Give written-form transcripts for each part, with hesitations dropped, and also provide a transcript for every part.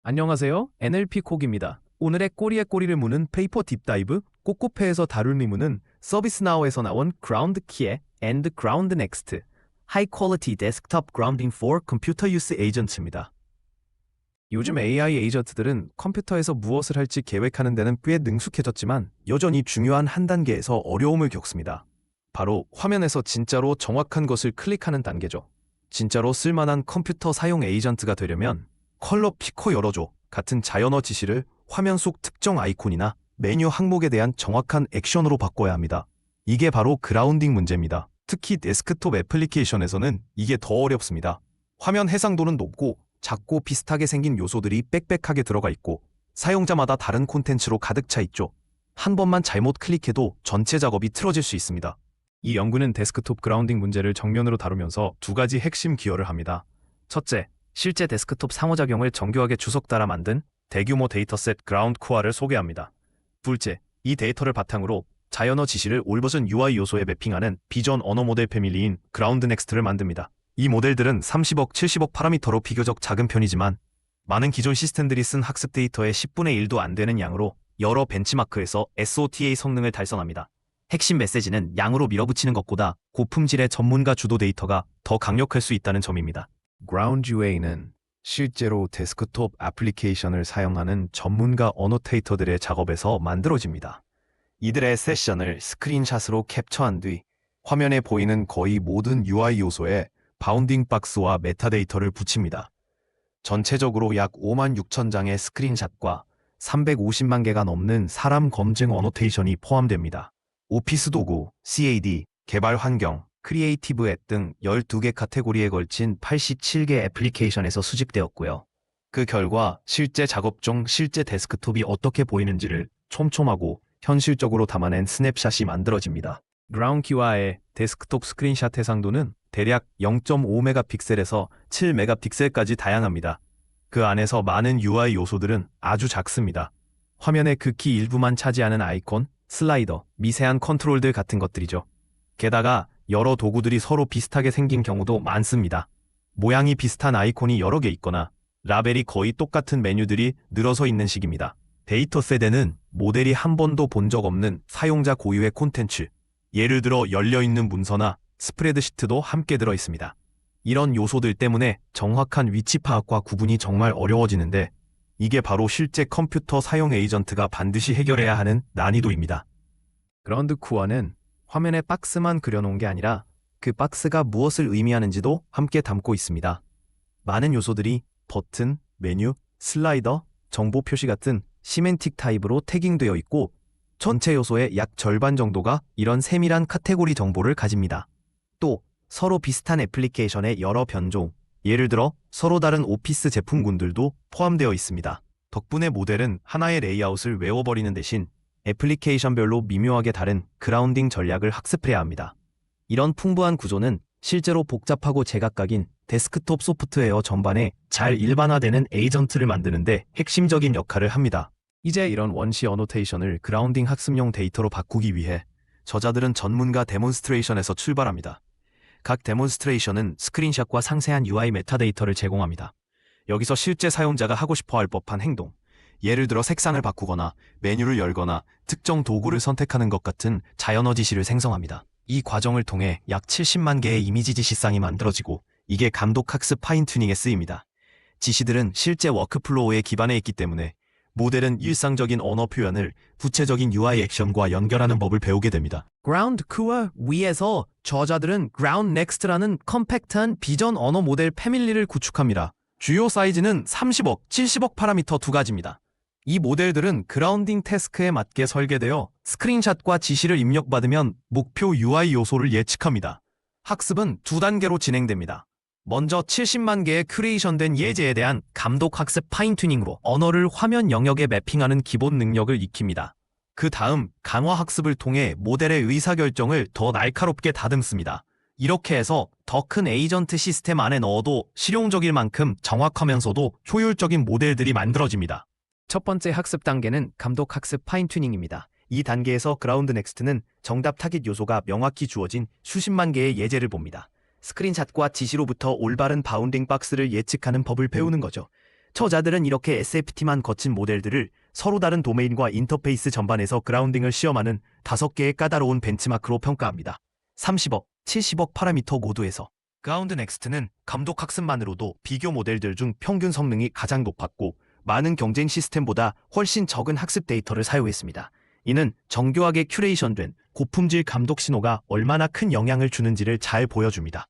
안녕하세요. NLP 콕입니다. 오늘의 꼬리에 꼬리를 무는 페이퍼 딥다이브 꼬꼬페에서 다룰 미문은 서비스나우에서 나온 Ground Key and Ground Next High Quality Desktop Grounding for Computer Use Agents입니다. 요즘 AI 에이전트들은 컴퓨터에서 무엇을 할지 계획하는 데는 꽤 능숙해졌지만 여전히 중요한 한 단계에서 어려움을 겪습니다. 바로 화면에서 진짜로 정확한 것을 클릭하는 단계죠. 진짜로 쓸만한 컴퓨터 사용 에이전트가 되려면 컬러 피커 열어줘 같은 자연어 지시를 화면 속 특정 아이콘이나 메뉴 항목에 대한 정확한 액션으로 바꿔야 합니다. 이게 바로 그라운딩 문제입니다. 특히 데스크톱 애플리케이션에서는 이게 더 어렵습니다. 화면 해상도는 높고 작고 비슷하게 생긴 요소들이 빽빽하게 들어가 있고 사용자마다 다른 콘텐츠로 가득 차 있죠. 한 번만 잘못 클릭해도 전체 작업이 틀어질 수 있습니다. 이 연구는 데스크톱 그라운딩 문제를 정면으로 다루면서 두 가지 핵심 기여를 합니다. 첫째, 실제 데스크톱 상호작용을 정교하게 주석 따라 만든 대규모 데이터셋 그라운드 쿠아를 소개합니다. 둘째, 이 데이터를 바탕으로 자연어 지시를 올버전 UI 요소에 매핑하는 비전 언어 모델 패밀리인 그라운드 넥스트를 만듭니다. 이 모델들은 30억, 70억 파라미터로 비교적 작은 편이지만 많은 기존 시스템들이 쓴 학습 데이터의 10분의 1도 안 되는 양으로 여러 벤치마크에서 SOTA 성능을 달성합니다. 핵심 메시지는 양으로 밀어붙이는 것보다 고품질의 전문가 주도 데이터가 더 강력할 수 있다는 점입니다. Ground UA는 실제로 데스크톱 애플리케이션을 사용하는 전문가 어노테이터들의 작업에서 만들어집니다. 이들의 세션을 스크린샷으로 캡처한 뒤 화면에 보이는 거의 모든 UI 요소에 바운딩 박스와 메타데이터를 붙입니다. 전체적으로 약 56,000장의 스크린샷과 350만 개가 넘는 사람 검증 어노테이션이 포함됩니다. 오피스 도구, CAD, 개발 환경, 크리에이티브 앱 등 12개 카테고리에 걸친 87개 애플리케이션에서 수집되었고요. 그 결과 실제 작업 중 실제 데스크톱이 어떻게 보이는지를 촘촘하고 현실적으로 담아낸 스냅샷이 만들어집니다. 그라운드 키와의 데스크톱 스크린샷 해상도는 대략 0.5메가픽셀에서 7메가픽셀까지 다양합니다. 그 안에서 많은 UI 요소들은 아주 작습니다. 화면의 극히 일부만 차지하는 아이콘, 슬라이더, 미세한 컨트롤들 같은 것들이죠. 게다가 여러 도구들이 서로 비슷하게 생긴 경우도 많습니다. 모양이 비슷한 아이콘이 여러 개 있거나 라벨이 거의 똑같은 메뉴들이 늘어서 있는 식입니다. 데이터 세대는 모델이 한 번도 본 적 없는 사용자 고유의 콘텐츠, 예를 들어 열려있는 문서나 스프레드시트도 함께 들어 있습니다. 이런 요소들 때문에 정확한 위치 파악과 구분이 정말 어려워지는데 이게 바로 실제 컴퓨터 사용 에이전트가 반드시 해결해야 하는 난이도입니다. 그라운드 쿠어는 화면에 박스만 그려놓은 게 아니라 그 박스가 무엇을 의미하는지도 함께 담고 있습니다. 많은 요소들이 버튼, 메뉴, 슬라이더, 정보 표시 같은 시멘틱 타입으로 태깅되어 있고 전체 요소의 약 절반 정도가 이런 세밀한 카테고리 정보를 가집니다. 또 서로 비슷한 애플리케이션의 여러 변종, 예를 들어 서로 다른 오피스 제품군들도 포함되어 있습니다. 덕분에 모델은 하나의 레이아웃을 외워버리는 대신 애플리케이션별로 미묘하게 다른 그라운딩 전략을 학습해야 합니다. 이런 풍부한 구조는 실제로 복잡하고 제각각인 데스크톱 소프트웨어 전반에 잘 일반화되는 에이전트를 만드는데 핵심적인 역할을 합니다. 이제 이런 원시 어노테이션을 그라운딩 학습용 데이터로 바꾸기 위해 저자들은 전문가 데몬스트레이션에서 출발합니다. 각 데몬스트레이션은 스크린샷과 상세한 UI 메타데이터를 제공합니다. 여기서 실제 사용자가 하고 싶어 할 법한 행동, 예를 들어 색상을 바꾸거나 메뉴를 열거나 특정 도구를 선택하는 것 같은 자연어 지시를 생성합니다. 이 과정을 통해 약 70만 개의 이미지 지시상이 만들어지고 이게 감독 학습 파인 튜닝에 쓰입니다. 지시들은 실제 워크플로우에 기반해 있기 때문에 모델은 일상적인 언어 표현을 구체적인 UI 액션과 연결하는 법을 배우게 됩니다. 그라운드 쿠어 위에서 저자들은 그라운드 넥스트라는 컴팩트한 비전 언어 모델 패밀리를 구축합니다. 주요 사이즈는 30억, 70억 파라미터 두 가지입니다. 이 모델들은 그라운딩 태스크에 맞게 설계되어 스크린샷과 지시를 입력받으면 목표 UI 요소를 예측합니다. 학습은 두 단계로 진행됩니다. 먼저 70만 개의 큐레이션된 예제에 대한 감독 학습 파인 튜닝으로 언어를 화면 영역에 매핑하는 기본 능력을 익힙니다. 그 다음 강화 학습을 통해 모델의 의사결정을 더 날카롭게 다듬습니다. 이렇게 해서 더 큰 에이전트 시스템 안에 넣어도 실용적일 만큼 정확하면서도 효율적인 모델들이 만들어집니다. 첫 번째 학습 단계는 감독 학습 파인 튜닝입니다. 이 단계에서 그라운드 넥스트는 정답 타깃 요소가 명확히 주어진 수십만 개의 예제를 봅니다. 스크린샷과 지시로부터 올바른 바운딩 박스를 예측하는 법을 배우는 거죠. 저자들은 이렇게 SFT만 거친 모델들을 서로 다른 도메인과 인터페이스 전반에서 그라운딩을 시험하는 5개의 까다로운 벤치마크로 평가합니다. 30억, 70억 파라미터 모두에서 그라운드 넥스트는 감독 학습만으로도 비교 모델들 중 평균 성능이 가장 높았고 많은 경쟁 시스템보다 훨씬 적은 학습 데이터를 사용했습니다. 이는 정교하게 큐레이션된 고품질 감독 신호가 얼마나 큰 영향을 주는지를 잘 보여줍니다.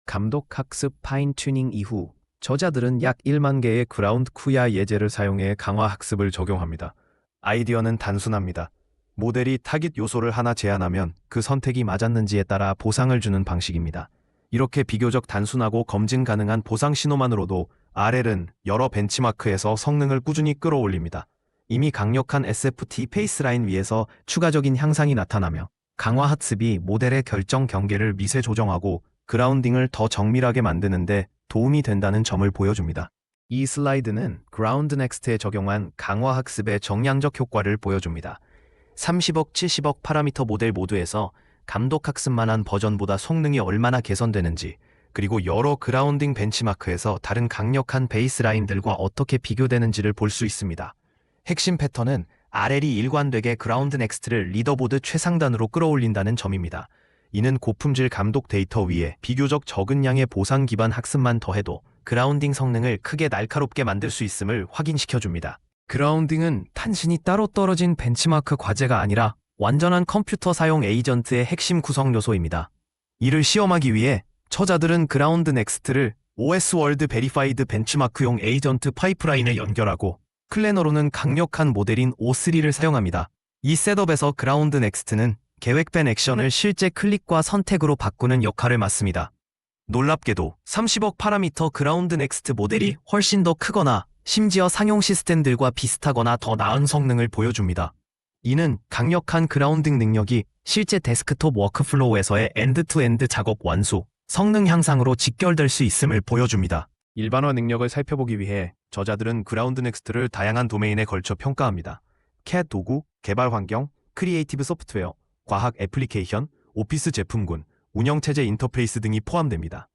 감독 학습 파인 튜닝 이후 저자들은 약 1만 개의 그라운드 쿠야 예제를 사용해 강화 학습을 적용합니다. 아이디어는 단순합니다. 모델이 타깃 요소를 하나 제안하면 그 선택이 맞았는지에 따라 보상을 주는 방식입니다. 이렇게 비교적 단순하고 검증 가능한 보상 신호만으로도 RL은 여러 벤치마크에서 성능을 꾸준히 끌어올립니다. 이미 강력한 SFT 페이스라인 위에서 추가적인 향상이 나타나며 강화 학습이 모델의 결정 경계를 미세 조정하고 그라운딩을 더 정밀하게 만드는데 도움이 된다는 점을 보여줍니다. 이 슬라이드는 그라운드 넥스트에 적용한 강화 학습의 정량적 효과를 보여줍니다. 30억, 70억 파라미터 모델 모두에서 감독 학습만한 버전보다 성능이 얼마나 개선되는지, 그리고 여러 그라운딩 벤치마크에서 다른 강력한 베이스라인들과 어떻게 비교되는지를 볼 수 있습니다. 핵심 패턴은 RL이 일관되게 그라운드 넥스트를 리더보드 최상단으로 끌어올린다는 점입니다. 이는 고품질 감독 데이터 위에 비교적 적은 양의 보상 기반 학습만 더해도 그라운딩 성능을 크게 날카롭게 만들 수 있음을 확인시켜줍니다. 그라운딩은 단순히 따로 떨어진 벤치마크 과제가 아니라 완전한 컴퓨터 사용 에이전트의 핵심 구성 요소입니다. 이를 시험하기 위해 저자들은 그라운드 넥스트를 OS 월드 베리파이드 벤치마크용 에이전트 파이프라인에 연결하고 클래너로는 강력한 모델인 O3를 사용합니다. 이 셋업에서 그라운드 넥스트는 계획된 액션을 실제 클릭과 선택으로 바꾸는 역할을 맡습니다. 놀랍게도 30억 파라미터 그라운드 넥스트 모델이 훨씬 더 크거나 심지어 상용 시스템들과 비슷하거나 더 나은 성능을 보여줍니다. 이는 강력한 그라운딩 능력이 실제 데스크톱 워크플로우에서의 엔드-투-엔드 작업 완수, 성능 향상으로 직결될 수 있음을 보여줍니다. 일반화 능력을 살펴보기 위해 저자들은 그라운드 넥스트를 다양한 도메인에 걸쳐 평가합니다. CAD 도구, 개발 환경, 크리에이티브 소프트웨어, 과학 애플리케이션, 오피스 제품군, 운영체제 인터페이스 등이 포함됩니다.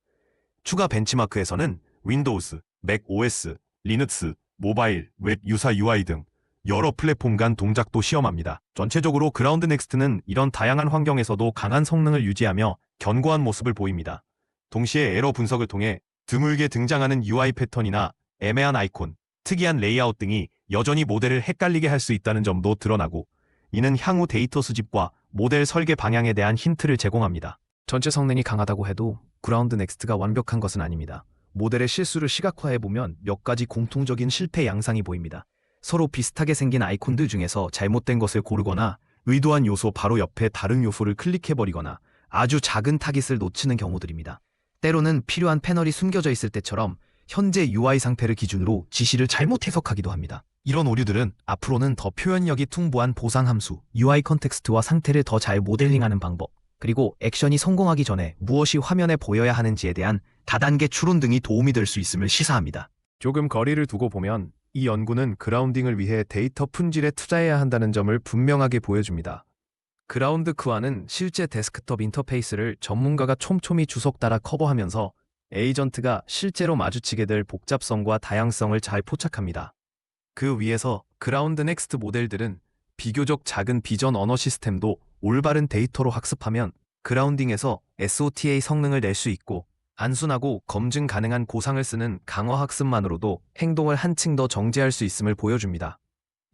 추가 벤치마크에서는 윈도우스, 맥 OS, 리눅스, 모바일, 웹 유사 UI 등 여러 플랫폼 간 동작도 시험합니다. 전체적으로 그라운드 넥스트는 이런 다양한 환경에서도 강한 성능을 유지하며 견고한 모습을 보입니다. 동시에 에러 분석을 통해 드물게 등장하는 UI 패턴이나 애매한 아이콘, 특이한 레이아웃 등이 여전히 모델을 헷갈리게 할 수 있다는 점도 드러나고, 이는 향후 데이터 수집과 모델 설계 방향에 대한 힌트를 제공합니다. 전체 성능이 강하다고 해도 그라운드 넥스트가 완벽한 것은 아닙니다. 모델의 실수를 시각화해보면 몇 가지 공통적인 실패 양상이 보입니다. 서로 비슷하게 생긴 아이콘들 중에서 잘못된 것을 고르거나 의도한 요소 바로 옆에 다른 요소를 클릭해버리거나 아주 작은 타깃을 놓치는 경우들입니다. 때로는 필요한 패널이 숨겨져 있을 때처럼 현재 UI 상태를 기준으로 지시를 잘못 해석하기도 합니다. 이런 오류들은 앞으로는 더 표현력이 풍부한 보상 함수, UI 컨텍스트와 상태를 더 잘 모델링하는 방법, 그리고 액션이 성공하기 전에 무엇이 화면에 보여야 하는지에 대한 다단계 추론 등이 도움이 될 수 있음을 시사합니다. 조금 거리를 두고 보면 이 연구는 그라운딩을 위해 데이터 품질에 투자해야 한다는 점을 분명하게 보여줍니다. 그라운드 쿠아는 실제 데스크톱 인터페이스를 전문가가 촘촘히 주석 따라 커버하면서 에이전트가 실제로 마주치게 될 복잡성과 다양성을 잘 포착합니다. 그 위에서 그라운드 넥스트 모델들은 비교적 작은 비전 언어 시스템도 올바른 데이터로 학습하면 그라운딩에서 SOTA 성능을 낼 수 있고, 단순하고 검증 가능한 고상을 쓰는 강화 학습만으로도 행동을 한층 더 정제할 수 있음을 보여줍니다.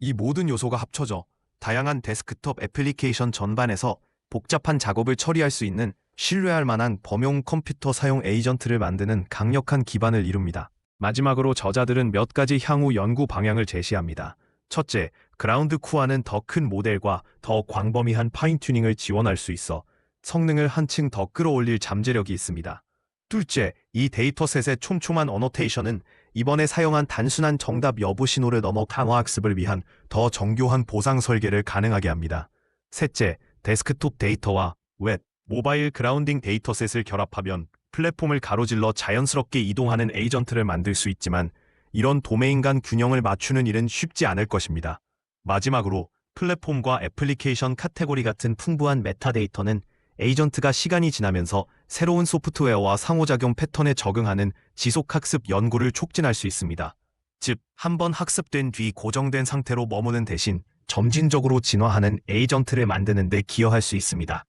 이 모든 요소가 합쳐져 다양한 데스크톱 애플리케이션 전반에서 복잡한 작업을 처리할 수 있는 신뢰할 만한 범용 컴퓨터 사용 에이전트를 만드는 강력한 기반을 이룹니다. 마지막으로 저자들은 몇 가지 향후 연구 방향을 제시합니다. 첫째, 그라운드 쿠아는 더 큰 모델과 더 광범위한 파인튜닝을 지원할 수 있어 성능을 한층 더 끌어올릴 잠재력이 있습니다. 둘째, 이 데이터셋의 촘촘한 어노테이션은 이번에 사용한 단순한 정답 여부 신호를 넘어 강화 학습을 위한 더 정교한 보상 설계를 가능하게 합니다. 셋째, 데스크톱 데이터와 웹, 모바일 그라운딩 데이터셋을 결합하면 플랫폼을 가로질러 자연스럽게 이동하는 에이전트를 만들 수 있지만, 이런 도메인 간 균형을 맞추는 일은 쉽지 않을 것입니다. 마지막으로 플랫폼과 애플리케이션 카테고리 같은 풍부한 메타데이터는 에이전트가 시간이 지나면서 새로운 소프트웨어와 상호작용 패턴에 적응하는 지속학습 연구를 촉진할 수 있습니다. 즉, 한번 학습된 뒤 고정된 상태로 머무는 대신 점진적으로 진화하는 에이전트를 만드는 데 기여할 수 있습니다.